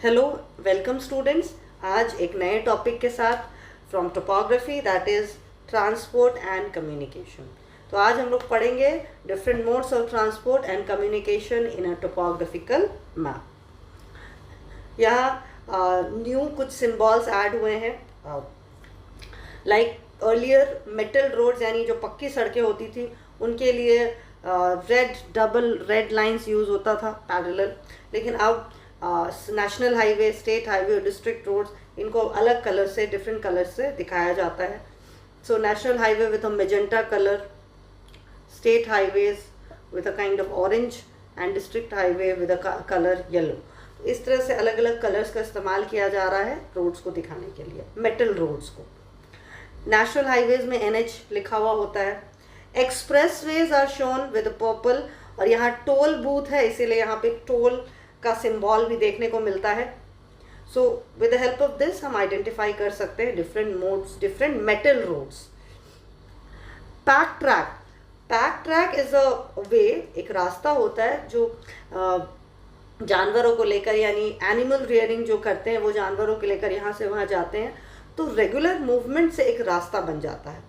Hello welcome students. आज एक नए टॉपिक के साथ from topography that is transport and communication. तो आज हम लोग पढ़ेंगे different modes of transport and communication in a topographical map. यहाँ न्यू कुछ सिम्बॉल्स ऐड हुए हैं। लाइक अर्लियर मेटल रोड्स यानी जो पक्की सड़कें होती थी उनके लिए red double red lines use होता था पैरेलल, लेकिन अब नेशनल हाईवे, स्टेट हाईवे और डिस्ट्रिक्ट रोड्स इनको अलग कलर से, डिफरेंट कलर से दिखाया जाता है। So national highway with a magenta colour, state highways with a kind of orange and district highway with a colour yellow. इस तरह से अलग अलग कलर्स का इस्तेमाल किया जा रहा है रोड्स को दिखाने के लिए, मेटल रोड्स को। नेशनल हाईवेज में NH लिखा हुआ होता है। Expressways are shown with purple, और यहाँ टोल बूथ है इसीलिए यहाँ पे टोल का सिंबल भी देखने को मिलता है। So with the help of this हम आइडेंटिफाई कर सकते हैं different modes, different metal roads. Pack track, pack track is a way, एक रास्ता होता है जो जानवरों को लेकर, यानी एनिमल रियरिंग जो करते हैं वो जानवरों को लेकर यहाँ से वहाँ जाते हैं, तो रेगुलर मूवमेंट से एक रास्ता बन जाता है।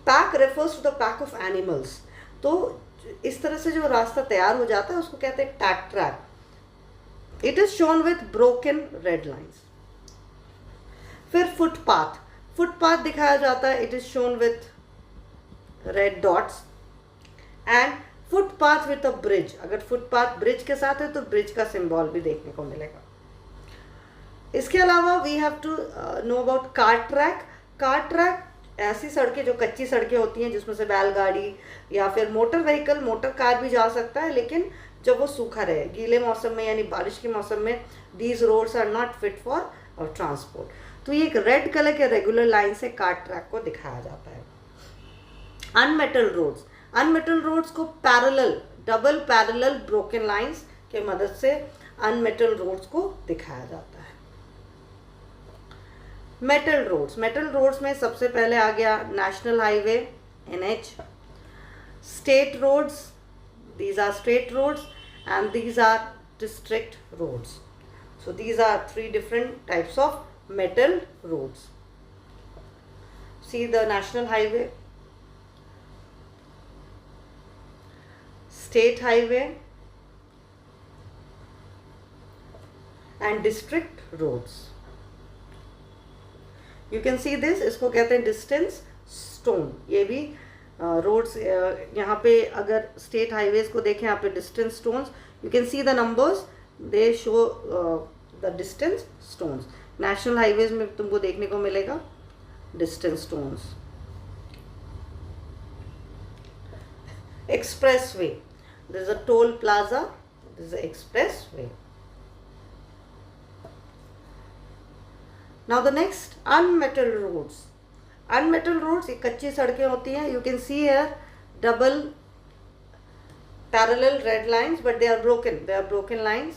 Pack refers to the pack of animals, तो इस तरह से जो रास्ता तैयार हो जाता है उसको कहते हैं pack track. It is shown with broken red lines. फिर फुटपाथ, फुटपाथ दिखाया जाता है, it is shown with red dots. And footpath with a bridge, अगर फुटपाथ ब्रिज के साथ है तो ब्रिज का सिंबल भी देखने को मिलेगा। इसके अलावा we have to know about car track. Car track ऐसी सड़कें जो कच्ची सड़कें होती हैं जिसमें से बैलगाड़ी या फिर मोटर व्हीकल, मोटर कार भी जा सकता है, लेकिन जब वो सूखा रहे, गीले मौसम में यानी बारिश के मौसम में these roads are not fit for transport. तो ये एक रेड कलर के रेगुलर लाइन से कार ट्रैक को दिखाया जाता है। अनमेटल रोड्स, अनमेटल रोड्स को parallel, double parallel broken lines के मदद से अनमेटल रोड्स को दिखाया जाता है। मेटल रोड्स, मेटल रोड्स में सबसे पहले आ गया national highway NH, state roads, these are state roads, and these are district roads. So these are three different types of metal roads. See the national highway, state highway and district roads. You can see this, इसको कहते हैं distance stone. ये भी roads यहाँ पे अगर state highways को देखें, यहाँ पे distance stones, you can see the numbers, they show the distance stones. National highways में तुमको देखने को मिलेगा distance stones. Expressway, this is a toll plaza, this is expressway. Now the next, unmetal roads. Unmetal roads ये कच्ची सड़कें होती हैं। You can see here double parallel red lines, but they are broken lines,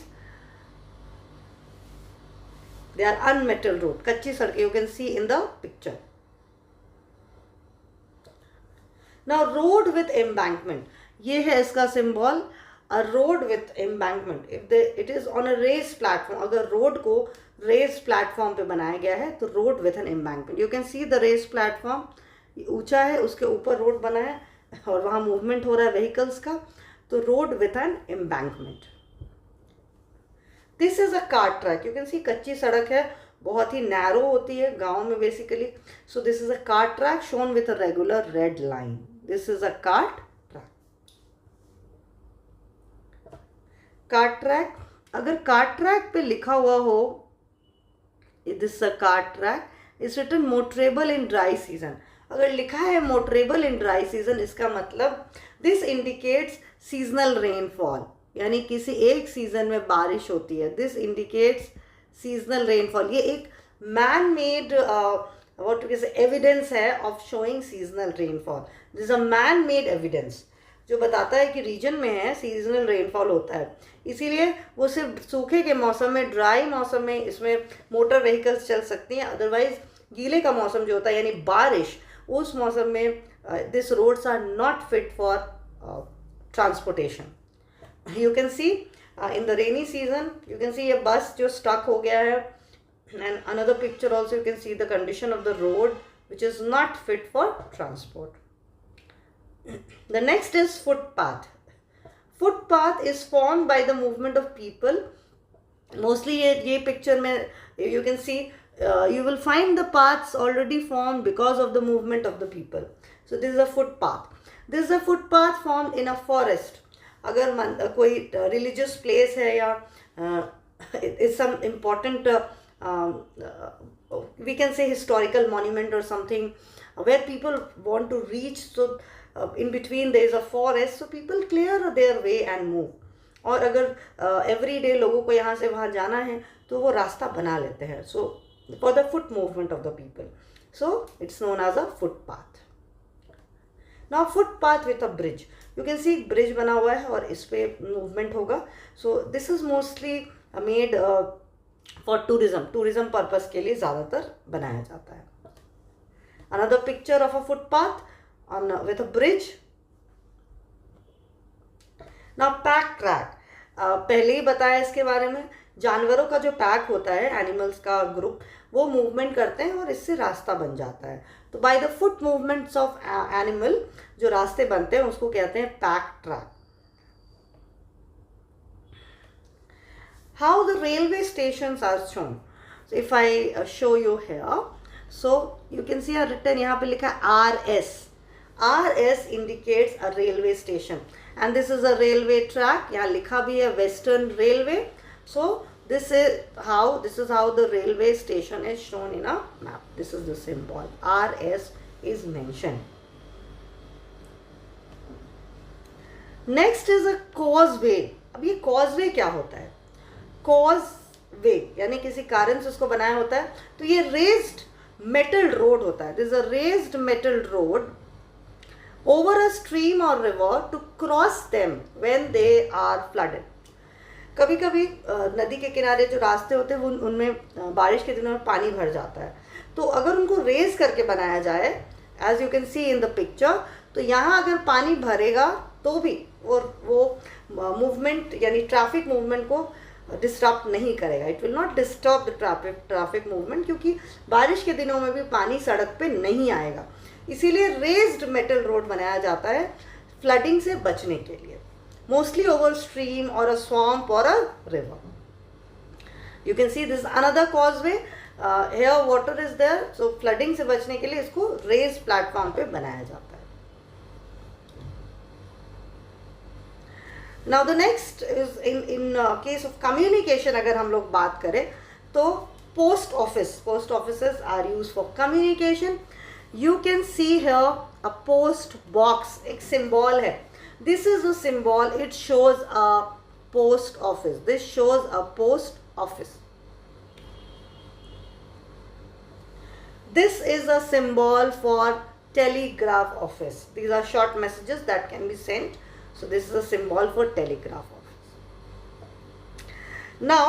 they are unmetal road, कच्ची सड़कें, you can see in the picture. Now road with embankment, ये है इसका symbol, a road with embankment. If it is on a raised platform, अगर road को raised platform पे बनाया गया है तो road with an embankment. You can see the raised platform, ऊंचा है, उसके ऊपर रोड बना है और वहाँ मूवमेंट हो रहा है व्हीकल्स का, तो road with an embankment. This is a car track, you can सी कच्ची सड़क है, बहुत ही नैरो होती है गाँव में basically. So this is a car track shown with a regular red line, this is a car track. Car track, अगर car track पे लिखा हुआ हो this is a car track, is written motorable in dry season, अगर लिखा है motorable in dry season, इसका मतलब this indicates seasonal rainfall, यानी किसी एक सीजन में बारिश होती है। this indicates seasonal rainfall, ये एक man made what you can say evidence है of showing seasonal rainfall. this is a man made evidence जो बताता है कि रीजन में है सीजनल रेनफॉल होता है, इसीलिए वो सिर्फ सूखे के मौसम में, ड्राई मौसम में इसमें मोटर व्हीकल्स चल सकती हैं, अदरवाइज गीले का मौसम जो होता है यानी बारिश, उस मौसम में this roads are not fit for transportation. You can see in the rainy season. You can see a bus जो stuck हो गया है, and another picture also you can see the condition of the road which is not fit for transport. The next is footpath. Footpath is formed by the movement of people. Mostly ये picture में you can see you will find the paths already formed because of the movement of the people. So this is a footpath. This is a footpath formed in a forest. अगर कोई religious place है या it's some important we can say historical monument or something where people want to reach, so in between there is a forest, so people clear their way and move. और अगर every day लोगों को यहाँ से वहाँ जाना है तो वो रास्ता बना लेते हैं, so for the foot movement of the people, so it's known as a footpath. Now footpath with a bridge, you can see bridge बना हुआ है और इस पे movement होगा. So this is mostly made for tourism purpose के लिए ज़्यादातर बनाया जाता है. Another picture of a footpath with a bridge. Now pack track, पहले ही बताया इसके बारे में. जानवरों का जो पैक होता है, एनिमल्स का ग्रुप, वो मूवमेंट करते हैं और इससे रास्ता बन जाता है. तो by the foot movements of animal जो रास्ते बनते हैं उसको कहते हैं pack track. How the railway stations are shown. So if I show you here, so you can see written यहाँ पे लिखा RS. RS indicates a railway station, and this is a railway track. यहाँ लिखा भी है Western Railway. So this is how the railway station is shown in a map. This is the symbol. RS is mentioned. Next is a causeway. अब ये causeway क्या होता है? Causeway यानी किसी कारण से उसको बनाया होता है. तो ये raised metal road होता है. This is a raised metal road over a stream or river to cross them when they are flooded. कभी कभी नदी के किनारे जो रास्ते होते हैं वो उनमें बारिश के दिनों में पानी भर जाता है. तो अगर उनको रेज करके बनाया जाए, as you can see in the picture, तो यहाँ अगर पानी भरेगा तो भी वो मूवमेंट यानी ट्रैफिक मूवमेंट को डिस्टर्ब नहीं करेगा. It will not disturb the traffic movement, क्योंकि बारिश के दिनों में भी पानी सड़क पे नहीं आएगा. इसीलिए रेज्ड मेटल रोड बनाया जाता है फ्लडिंग से बचने के लिए, mostly over stream or a swamp or a river. You can see this another causeway. Here water is there, so flooding से बचने के लिए इसको raised platform पे बनाया जाता है. Now the next is in case of communication. अगर हम लोग बात करें तो post offices are used for communication. You can see here a post box, एक symbol है. This is a symbol. It shows a post office. This shows a post office. This is a symbol for telegraph office. These are short messages that can be sent. So this is a symbol for telegraph office. Now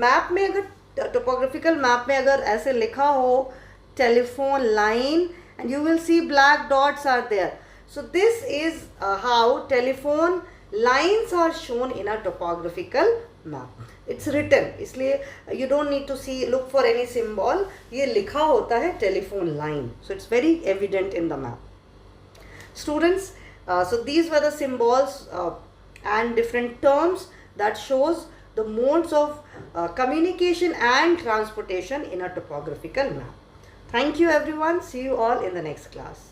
map में अगर topographical map में अगर ऐसे लिखा हो telephone line, and you will see black dots are there. So this is how telephone lines are shown in a topographical map. It's written, इसलिए you don't need to look for any symbol. ये लिखा होता है telephone line. So it's very evident in the map. Students, so these were the symbols and different terms that shows the modes of communication and transportation in a topographical map. Thank you everyone. See you all in the next class.